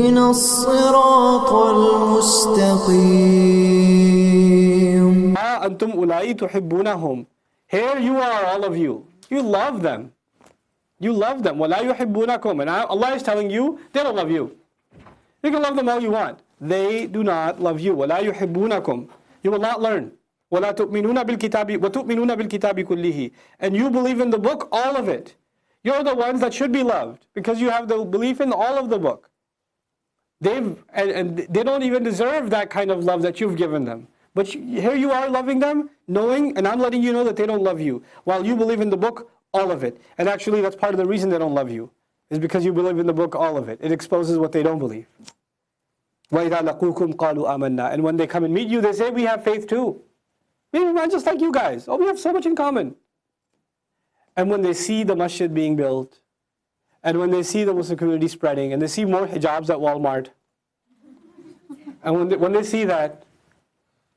اهدنا الصراط المستقيم. أنتم أولئك تحبونهم. Here you are, all of you. You love them. You love them. وَلَا يُحِبُّونَكُمْ. And Allah is telling you, they don't love you. You can love them all you want. They do not love you. وَلَا يُحِبُّونَكُمْ. You will not learn. وَلَا تُؤْمِنُونَ بِالْكِتَابِ وَتُؤْمِنُونَ بِالْكِتَابِ كُلِّهِ. And you believe in the book, all of it. You're the ones that should be loved because you have the belief in all of the book. And they don't even deserve that kind of love that you've given them. But here you are loving them, knowing, and I'm letting you know that they don't love you, while you believe in the book, all of it. And actually, that's part of the reason they don't love you, is because you believe in the book, all of it. It exposes what they don't believe. وَإِذَا لَقُوكُمْ قَالُوا آمَنَّا. And when they come and meet you, they say, we have faith too. We're not just like you guys. Oh, we have so much in common. And when they see the masjid being built, and when they see the Muslim community spreading, and they see more hijabs at Walmart, and when they see that,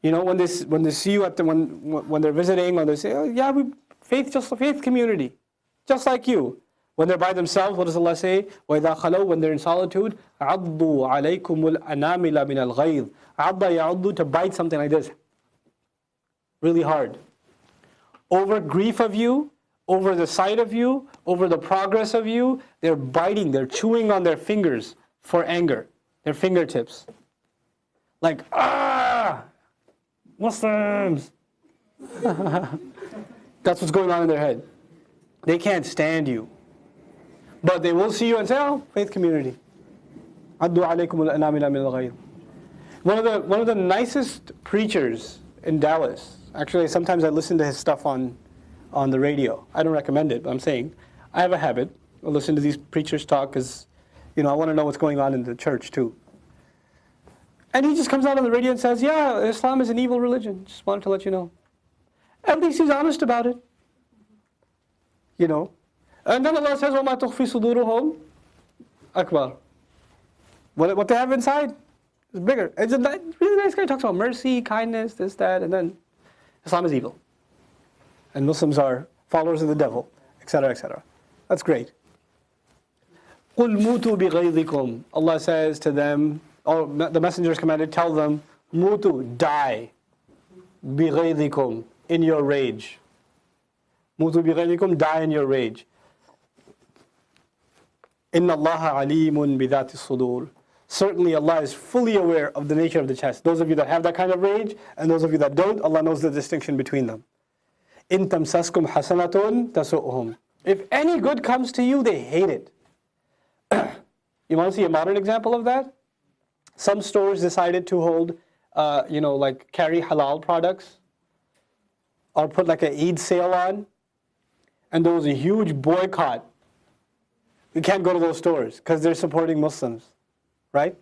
you know, when they see you when they're visiting, or they say, oh yeah, just a faith community, just like you. When they're by themselves, what does Allah say? وَإِذَا خَلَوْا. When they're in solitude, عَضُّوا عَلَيْكُمُ الْأَنَامِلَ مِنَ الْغَيْظِ. عَضَّ يَعُضُّ, to bite something like this, really hard. Over grief of you, over the sight of you, over the progress of you, they're biting, they're chewing on their fingers for anger, their fingertips. Like, Muslims! That's what's going on in their head. They can't stand you. But they will see you and say, oh, faith community. عَدُّوا عَلَيْكُمُ الْأَنَامِلَ مِنَ الْغَيْظِ. One of the nicest preachers in Dallas, actually sometimes I listen to his stuff on the radio. I don't recommend it, but I'm saying, I have a habit. I listen to these preachers talk because, you know, I want to know what's going on in the church too. And he just comes out on the radio and says, yeah, Islam is an evil religion. Just wanted to let you know. At least he's honest about it. You know. And then Allah says, وَمَا تُخْفِي صُدُورُهُمْ أَكْبَرُ. What they have inside is bigger. It's a really nice guy. He talks about mercy, kindness, this, that, and then Islam is evil. And Muslims are followers of the devil, etc., etc. That's great. قُلْ مُوتُوا بِغَيْظِكُمْ. Allah says to them, the messenger is commanded, tell them, mutu, die, بِغَيْظِكُمْ, in your rage. Mutu بِغَيْظِكُمْ, die in your rage. إِنَّ اللَّهَ عَلِيمٌ بِذَاتِ الصُّدُورِ. Certainly Allah is fully aware of the nature of the chest. Those of you that have that kind of rage, and those of you that don't, Allah knows the distinction between them. إِن تَمْسَسْكُمْ حَسَنَةٌ تَسُؤْهُمْ. If any good comes to you, they hate it. You want to see a modern example of that? Some stores decided to hold, like carry halal products, or put like an Eid sale on, and there was a huge boycott. You can't go to those stores because they're supporting Muslims, right?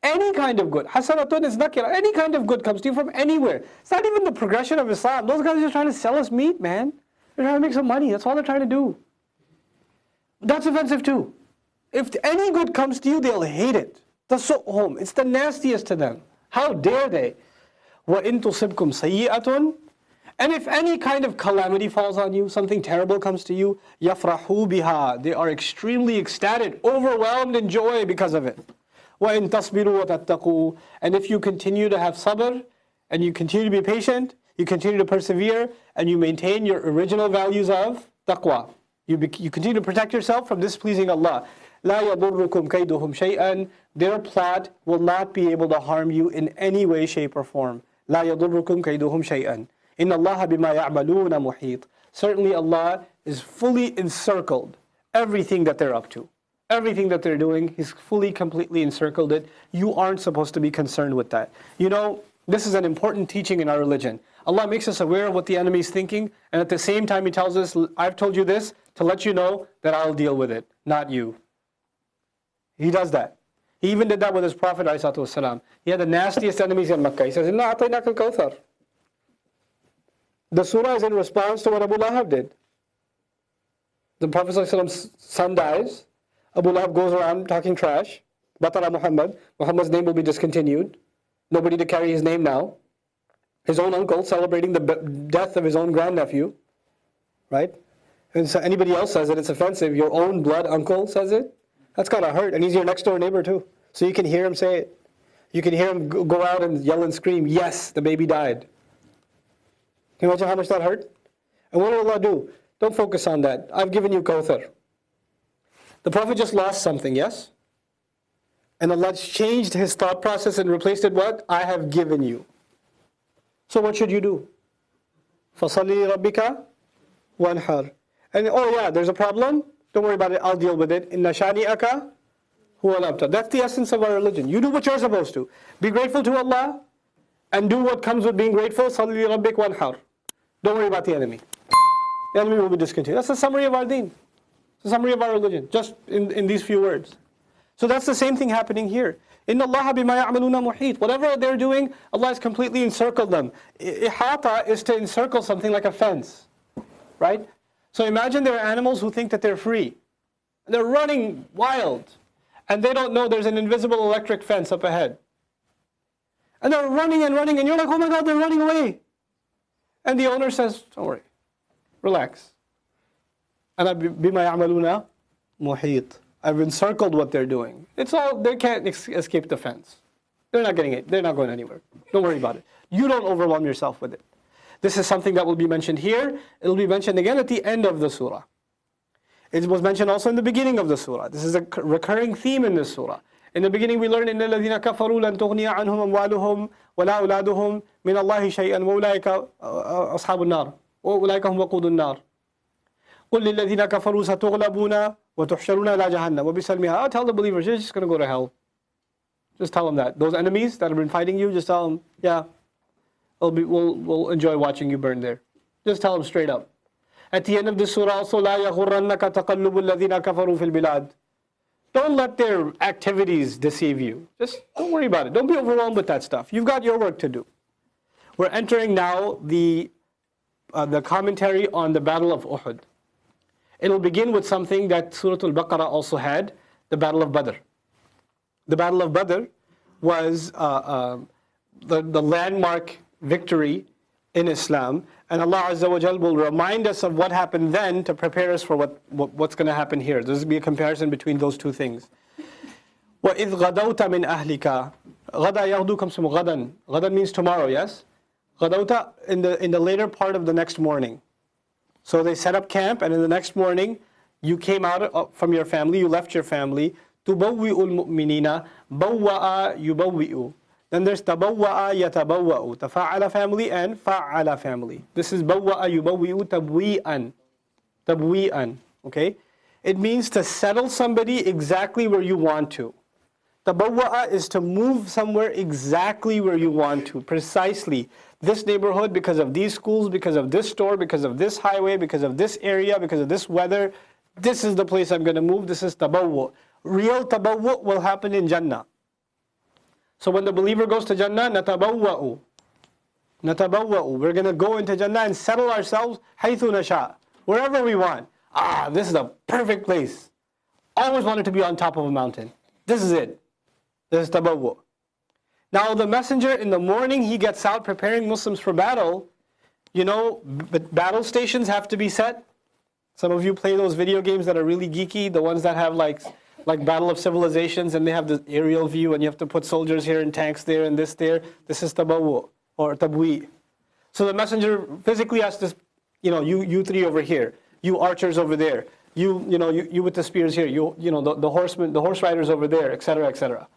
Any kind of good, hasanatun is nakira, any kind of good comes to you from anywhere. It's not even the progression of Islam. Those guys are just trying to sell us meat, man. They're trying to make some money. That's all they're trying to do. That's offensive too. If any good comes to you, they'll hate it. Tasu'hum. It's the nastiest to them. How dare they? وَإِن تُصِبْكُمْ سَيِّئَةٌ. And if any kind of calamity falls on you, something terrible comes to you, يَفْرَحُوا بِهَا. They are extremely ecstatic, overwhelmed in joy because of it. وَإِن تَصْبِرُوا وَتَتَّقُوا. And if you continue to have sabr, and you continue to be patient, you continue to persevere, and you maintain your original values of taqwa. You continue to protect yourself from displeasing Allah. لَا يَضُرُّكُمْ كَيْدُهُمْ شَيْئًا. Their plot will not be able to harm you in any way, shape, or form. لَا يَضُرُّكُمْ كَيْدُهُم شَيْئًا. إِنَّ اللَّهَ بِمَا يَعْمَلُونَ مُحِيطٌ. Certainly Allah is fully encircled everything that they're up to. Everything that they're doing, He's fully, completely encircled it. You aren't supposed to be concerned with that. You know, this is an important teaching in our religion. Allah makes us aware of what the enemy is thinking, and at the same time He tells us, I've told you this to let you know that I'll deal with it, not you. He does that. He even did that with His Prophet ﷺ. He had the nastiest enemies in Makkah. He says, إِنَّا أَعْطَيْنَاكَ الْكَوْثَرَ. The surah is in response to what Abu Lahab did. The Prophet ﷺ's son dies. Abu Lahab goes around talking trash. Batara Muhammad. Muhammad's name will be discontinued. Nobody to carry his name now. His own uncle celebrating the death of his own grandnephew. Right? And so anybody else says it, it's offensive. Your own blood uncle says it. That's gotta hurt. And he's your next door neighbor too. So you can hear him say it. You can hear him go out and yell and scream, yes, the baby died. Can you imagine how much that hurt? And what did Allah do? Don't focus on that. I've given you Kawthar. The Prophet just lost something, yes? And Allah changed his thought process and replaced it what? I have given you. So what should you do? فَصَلِّ رَبِّكَ وَانْحَرْ. And oh yeah, there's a problem? Don't worry about it, I'll deal with it. إِنَّ شَانِئَكَ هُوَ الْأَبْتَرُ. That's the essence of our religion. You do what you're supposed to. Be grateful to Allah and do what comes with being grateful. صَلِّ رَبِّكَ وَانْحَرْ. Don't worry about the enemy. The enemy will be discontinued. That's the summary of our deen. It's the summary of our religion, just in these few words. So that's the same thing happening here. Inna Allah bima ya'maluna muhit. Whatever they're doing, Allah has completely encircled them. Ihata is to encircle something like a fence, right? So imagine there are animals who think that they're free. They're running wild, and they don't know there's an invisible electric fence up ahead. And they're running and running, and you're like, oh my God, they're running away. And the owner says, don't worry, relax. Ana bima ya'maluna muhit. I've encircled what they're doing. It's all, they can't escape the fence. They're not getting it. They're not going anywhere. Don't worry about it. You don't overwhelm yourself with it. This is something that will be mentioned here. It will be mentioned again at the end of the surah. It was mentioned also in the beginning of the surah. This is a recurring theme in this surah. In the beginning we learned, إِنَّ الَّذِينَ كَفَرُوا لَن تُغْنِيَ عَنْهُمْ أَمْوَالُهُمْ وَلَا أَوْلَادُهُمْ مِنَ اللَّهِ شَيْئًا وَأُولَٰئِكَ أَصْحَابُ النَّارِ وَأُولَٰئِكَ هُمْ وَقُودُ النَّارِ قُلْ لِلَّذِينَ كَفَرُوا سَتُغْلَبُونَ وَتُحْشَرُونَ إِلَىٰ جَهَنَّمَ وَبِئْسَ الْمِهَادُ. Tell the believers, you're just going to go to hell. Just tell them that. Those enemies that have been fighting you, just tell them, yeah, we'll enjoy watching you burn there. Just tell them straight up. At the end of this surah also, لَا يَغُرَّنَّكَ تَقَلُّبُ الَّذِينَ كَفَرُوا فِي الْبِلَادِ. Don't let their activities deceive you. Just don't worry about it. Don't be overwhelmed with that stuff. You've got your work to do. We're entering now the commentary on the Battle of Uhud. It'll begin with something that Surah Al-Baqarah also had, the Battle of Badr. The Battle of Badr was the landmark victory in Islam, and Allah Azza wa Jal will remind us of what happened then to prepare us for what's going to happen here. There's going to be a comparison between those two things. وَإِذْ غَدَوْتَ مِنْ أَهْلِكَ غَدَى يَغْدُو comes from غَدًا. غَدًا means tomorrow, yes? غَدَوْتَ in the later part of the next morning. So they set up camp, and in the next morning, you came out from your family, you left your family. تُبَوِّئُ الْمُؤْمِنِينَ بَوَّأَ يُبَوِّئُ. Then there's تَبَوَّأَ يَتَبَوَّأُ. تَفَعَلَ family and فَعَلَ family. This is بَوَّأَ يُبَوِّئُ تَبْوِيئًا. تَبْوِيئًا. Okay? It means to settle somebody exactly where you want to. Tabawwa'a is to move somewhere exactly where you want to, precisely. This neighborhood because of these schools, because of this store, because of this highway, because of this area, because of this weather. This is the place I'm going to move. This is tabawwa'. Real tabawwa' will happen in Jannah. So when the believer goes to Jannah, natabawwa'u. Natabawwa'u. We're going to go into Jannah and settle ourselves haythu nasha'. Wherever we want. This is the perfect place. Always wanted to be on top of a mountain. This is it. This is tabawwa'. Now the messenger in the morning, he gets out preparing Muslims for battle. You know, battle stations have to be set. Some of you play those video games that are really geeky, the ones that have like Battle of Civilizations, and they have the aerial view, and you have to put soldiers here and tanks there and this there. This is tabawwa' or tabwi'. So the messenger physically has to, you three over here, you archers over there, you with the spears here, the horsemen, the horse riders over there, etc., etc.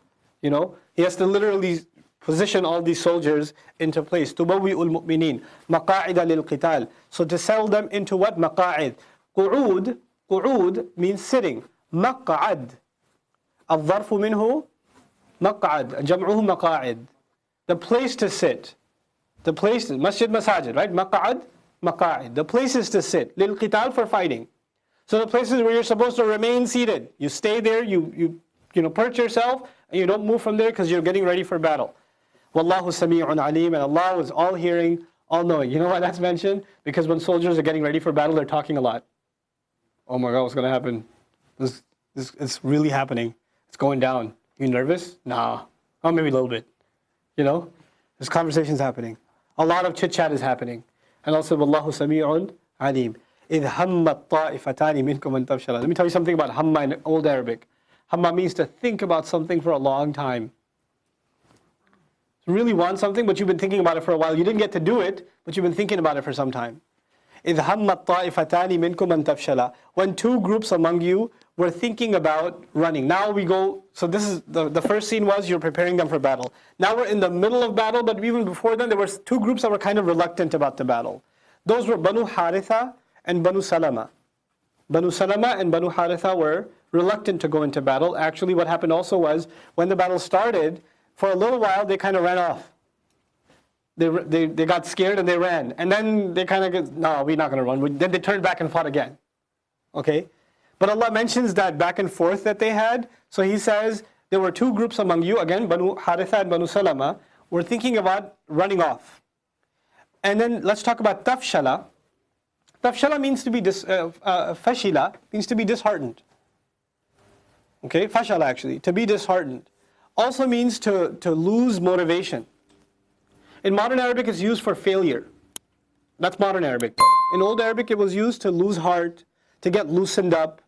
He has to literally position all these soldiers into place. تُبَوِّئُ الْمُؤْمِنِينَ مَقَاعِدَ لِلْقِتَالِ. So to settle them into what? مَقَاعِد. قُعُود means sitting. مَقْعَد. الظَّرْفُ مِنْهُ مَقْعَد. جَمْعُهُ مَقَاعِد. The place to sit. The place, masjid, masajid, right? مَقْعَد, مَقَاعِد. The places to sit. لِلْقِتَال for fighting. So the places where you're supposed to remain seated. You stay there, you perch yourself, and you don't move from there because you're getting ready for battle. Wallahu sami'un alim, and Allah is all hearing, all knowing. You know why that's mentioned? Because when soldiers are getting ready for battle, they're talking a lot. Oh my God, what's going to happen? It's really happening. It's going down. You nervous? Nah. Oh, maybe a little bit. There's conversations happening. A lot of chit-chat is happening. And also, Wallahu sami'un alim. إِذْ هَمَّ الطَّائِفَتَانِ مِنْكُمْ أَن تَفْشَلَا. Let me tell you something about hamma in Old Arabic. Hamma means to think about something for a long time. You really want something, but you've been thinking about it for a while. You didn't get to do it, but you've been thinking about it for some time. إِذْ هَمَّتْ طَائِفَتَانِ مِنْكُمْ أَن تَفْشَلَا. When two groups among you were thinking about running. Now we go, so this is, the first scene was you're preparing them for battle. Now we're in the middle of battle, but even before then there were two groups that were kind of reluctant about the battle. Those were Banu Haritha and Banu Salama. Banu Salama and Banu Haritha were reluctant to go into battle. Actually what happened also was, when the battle started, for a little while they kind of ran off. They got scared and they ran. And then they kind of get, no, we're not going to run. Then they turned back and fought again. Okay? But Allah mentions that back and forth that they had. So He says, there were two groups among you, again, Banu Haritha and Banu Salama, were thinking about running off. And then let's talk about tafshala. Tafshala means to be, fashila means to be disheartened. Okay, fashala actually, to be disheartened. Also means to lose motivation. In modern Arabic, it's used for failure. That's modern Arabic. In old Arabic, it was used to lose heart, to get loosened up,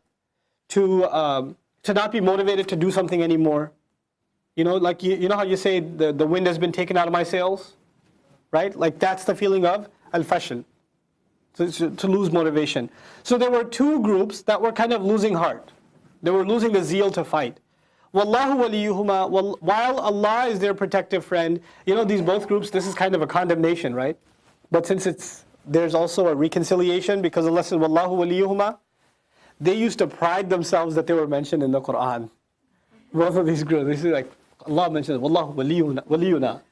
to not be motivated to do something anymore. You know, like you know how you say the wind has been taken out of my sails, right? Like that's the feeling of al-fashl, to lose motivation. So there were two groups that were kind of losing heart. They were losing the zeal to fight. Wallahu waliyuhuma, while Allah is their protective friend. You know, these both groups, this is kind of a condemnation, right? But since there's also a reconciliation, because Allah says, Wallahu waliyuhuma, they used to pride themselves that they were mentioned in the Quran. Both of these groups, this is like, Allah mentions, Wallahu waliyuna.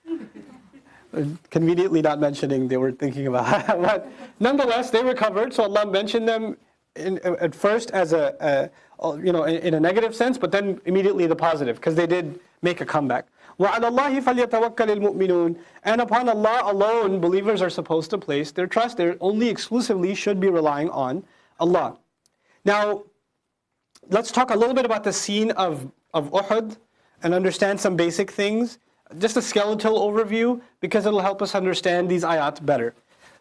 Conveniently not mentioning, they were thinking about but nonetheless, they recovered, so Allah mentioned them at first as in a negative sense, but then immediately the positive, because they did make a comeback. وَعَلَى اللَّهِ فَلْيَتَوَكَّلِ الْمُؤْمِنُونَ. And upon Allah alone, believers are supposed to place their trust. They only exclusively should be relying on Allah. Now, let's talk a little bit about the scene of Uhud and understand some basic things. Just a skeletal overview, because it'll help us understand these ayat better.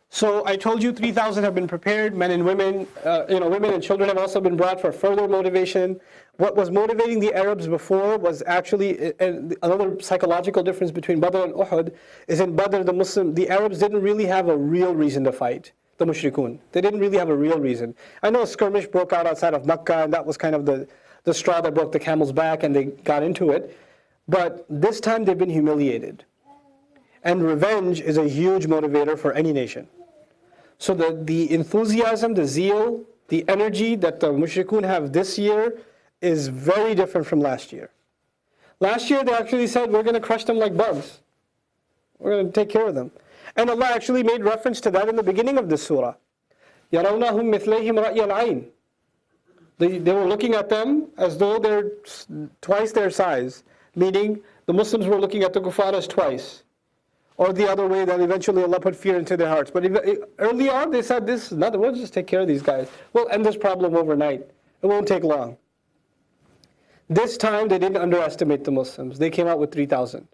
So I told you 3,000 have been prepared, men and women. Women and children have also been brought for further motivation. What was motivating the Arabs before was actually another psychological difference between Badr and Uhud is in Badr, the Arabs didn't really have a real reason to fight. The mushrikun. They didn't really have a real reason. I know a skirmish broke out outside of Makkah, and that was kind of the straw that broke the camel's back, and they got into it. But this time they've been humiliated. And revenge is a huge motivator for any nation. So the enthusiasm, the zeal, the energy that the mushrikun have this year is very different from last year. Last year they actually said, we're going to crush them like bugs. We're going to take care of them. And Allah actually made reference to that in the beginning of this surah. يَرَوْنَهُمْ مِثْلَيْهِمْ رَأْيَ الْعَيْنِ. They were looking at them as though they're twice their size. Meaning, the Muslims were looking at the kuffar as twice. Or the other way, that eventually Allah put fear into their hearts. But early on, they said, this is nothing, we'll just take care of these guys. We'll end this problem overnight. It won't take long. This time, they didn't underestimate the Muslims. They came out with 3,000.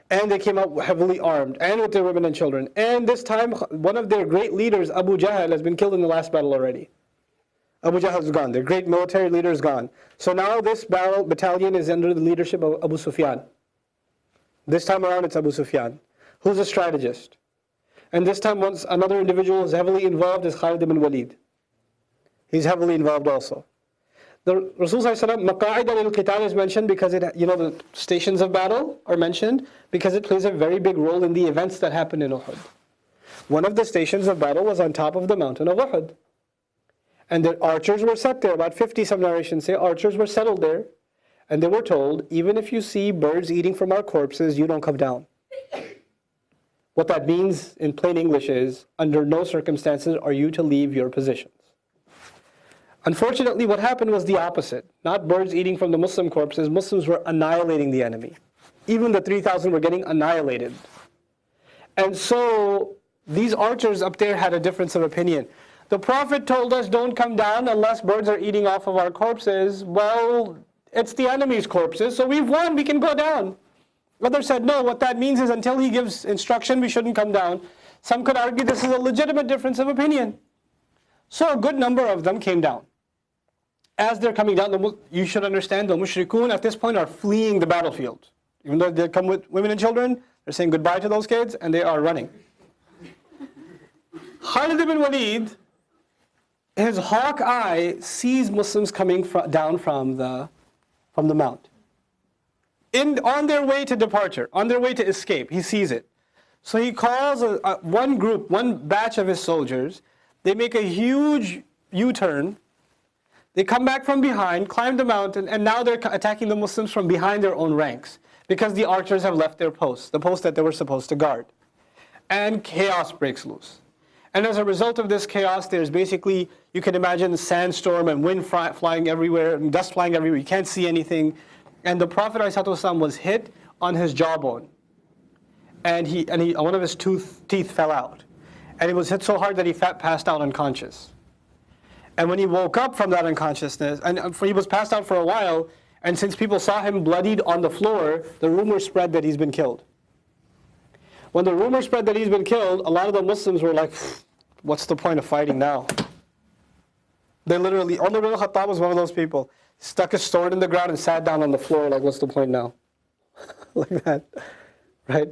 And they came out heavily armed, and with their women and children. And this time, one of their great leaders, Abu Jahl, has been killed in the last battle already. Abu Jahl is gone. Their great military leader is gone. So now this battalion is under the leadership of Abu Sufyan. This time around it's Abu Sufyan, who's a strategist. And this time another individual who's heavily involved is Khalid ibn Walid. He's heavily involved also. The Rasul Maqa'id al-Qital is mentioned because the stations of battle are mentioned because it plays a very big role in the events that happened in Uhud. One of the stations of battle was on top of the mountain of Uhud. And the archers were set there. About 50, some narrations say, archers were settled there. And they were told, even if you see birds eating from our corpses, you don't come down. What that means in plain English is, under no circumstances are you to leave your positions. Unfortunately, what happened was the opposite. Not birds eating from the Muslim corpses. Muslims were annihilating the enemy. Even the 3,000 were getting annihilated. And so, these archers up there had a difference of opinion. The Prophet told us, don't come down unless birds are eating off of our corpses. Well, it's the enemy's corpses, so we've won, we can go down. Others said, no, what that means is until he gives instruction, we shouldn't come down. Some could argue this is a legitimate difference of opinion. So a good number of them came down. As they're coming down, you should understand the mushrikun at this point are fleeing the battlefield. Even though they come with women and children, they're saying goodbye to those kids and they are running. Khalid ibn Walid, his hawk eye sees Muslims coming down from the mount. On their way to departure, on their way to escape, he sees it. So he calls one batch of his soldiers. They make a huge U-turn. They come back from behind, climb the mountain, and now they're attacking the Muslims from behind their own ranks because the archers have left their posts, the post that they were supposed to guard. And chaos breaks loose. And as a result of this chaos, there's basically, you can imagine a sandstorm and wind flying everywhere, and dust flying everywhere. You can't see anything. And the Prophet ﷺ was hit on his jawbone. And one of his teeth fell out. And he was hit so hard that he passed out unconscious. And when he woke up from that unconsciousness, and he was passed out for a while, and since people saw him bloodied on the floor, the rumor spread that he's been killed. When the rumor spread that he's been killed, a lot of the Muslims were like, what's the point of fighting now? They literally, Umar ibn Khattab was one of those people. Stuck his sword in the ground and sat down on the floor like, what's the point now? Like that, right?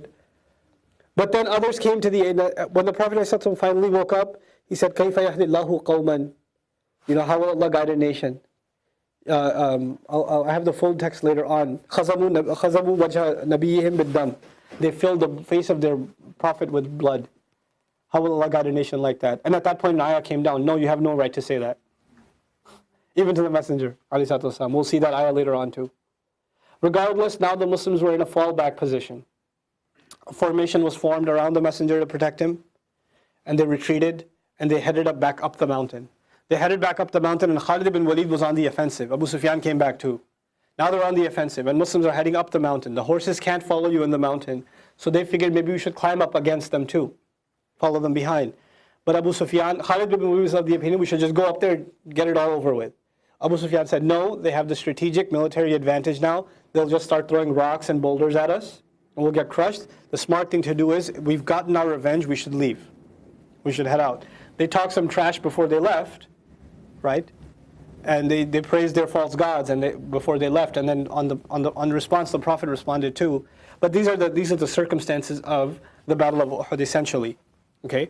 But then others came to the aid. When the Prophet ﷺ finally woke up, he said, كَيْفَ يَهْدِ اللَّهُ قَوْمًا. How will Allah guide a nation? I have the full text later on. خَزَمُوا وَجْهَ نَبِيِّهِمْ بِالدَّمِ. They filled the face of their Prophet with blood. How will Allah guide a nation like that? And at that point, an ayah came down. No, you have no right to say that. Even to the Messenger, ﷺ. We'll see that ayah later on too. Regardless, now the Muslims were in a fallback position. A formation was formed around the Messenger to protect him. And they retreated, and they headed back up the mountain. They headed back up the mountain, and Khalid ibn Walid was on the offensive. Abu Sufyan came back too. Now they're on the offensive, and Muslims are heading up the mountain. The horses can't follow you in the mountain. So they figured maybe we should climb up against them too. Follow them behind. But Khalid ibn Walid was of the opinion we should just go up there, get it all over with. Abu Sufyan said, no, they have the strategic military advantage now. They'll just start throwing rocks and boulders at us, and we'll get crushed. The smart thing to do is, we've gotten our revenge, we should leave. We should head out. They talked some trash before they left, right? And they praised their false gods before they left. And then on response, the Prophet responded too. But these are the circumstances of the Battle of Uhud, essentially. Okay.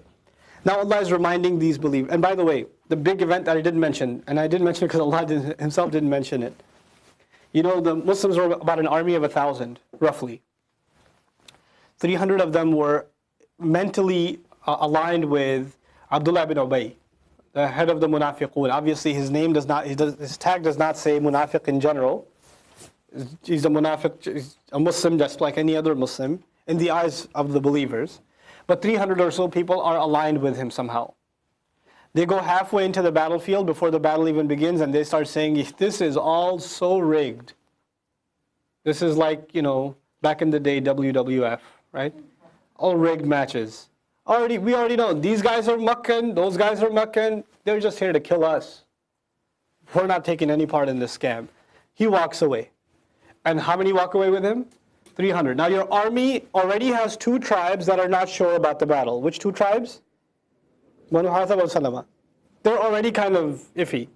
Now Allah is reminding these believers. And by the way, the big event that I didn't mention, and I didn't mention it because Allah Himself didn't mention it. The Muslims were about an army of 1,000, roughly. 300 of them were mentally aligned with Abdullah ibn Ubay, the head of the Munafiqun. Obviously, his tag does not say Munafiq in general. He's a Munafiq, he's a Muslim just like any other Muslim in the eyes of the believers. But 300 or so people are aligned with him somehow. They go halfway into the battlefield before the battle even begins, and they start saying, this is all so rigged. This is like, back in the day, WWF, right? All rigged matches. We already know, these guys are Meccan, those guys are Meccan, they're just here to kill us. We're not taking any part in this scam. He walks away. And how many walk away with him? 300. Now your army already has 2 tribes that are not sure about the battle. Which 2 tribes? Banu Haritha wa Salama. They're already kind of iffy.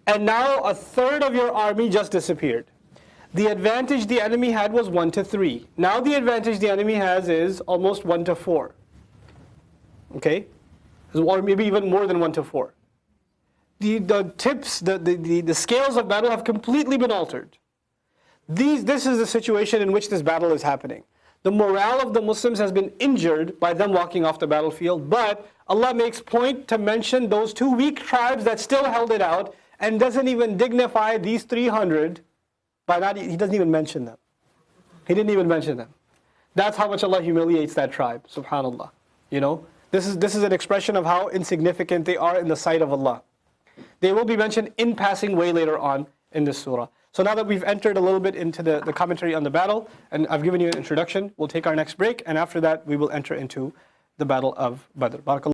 And now a third of your army just disappeared. The advantage the enemy had was 1 to 3. Now the advantage the enemy has is almost 1 to 4. Okay? Or maybe even more than 1 to 4. The scales of battle have completely been altered. This is the situation in which this battle is happening. The morale of the Muslims has been injured by them walking off the battlefield, but Allah makes point to mention those 2 weak tribes that still held it out, and doesn't even dignify these 300 by He doesn't even mention them. He didn't even mention them. That's how much Allah humiliates that tribe, subhanallah. This is an expression of how insignificant they are in the sight of Allah. They will be mentioned in passing way later on in this surah. So now that we've entered a little bit into the commentary on the battle, and I've given you an introduction, we'll take our next break, and after that we will enter into the battle of Badr. Barakallah.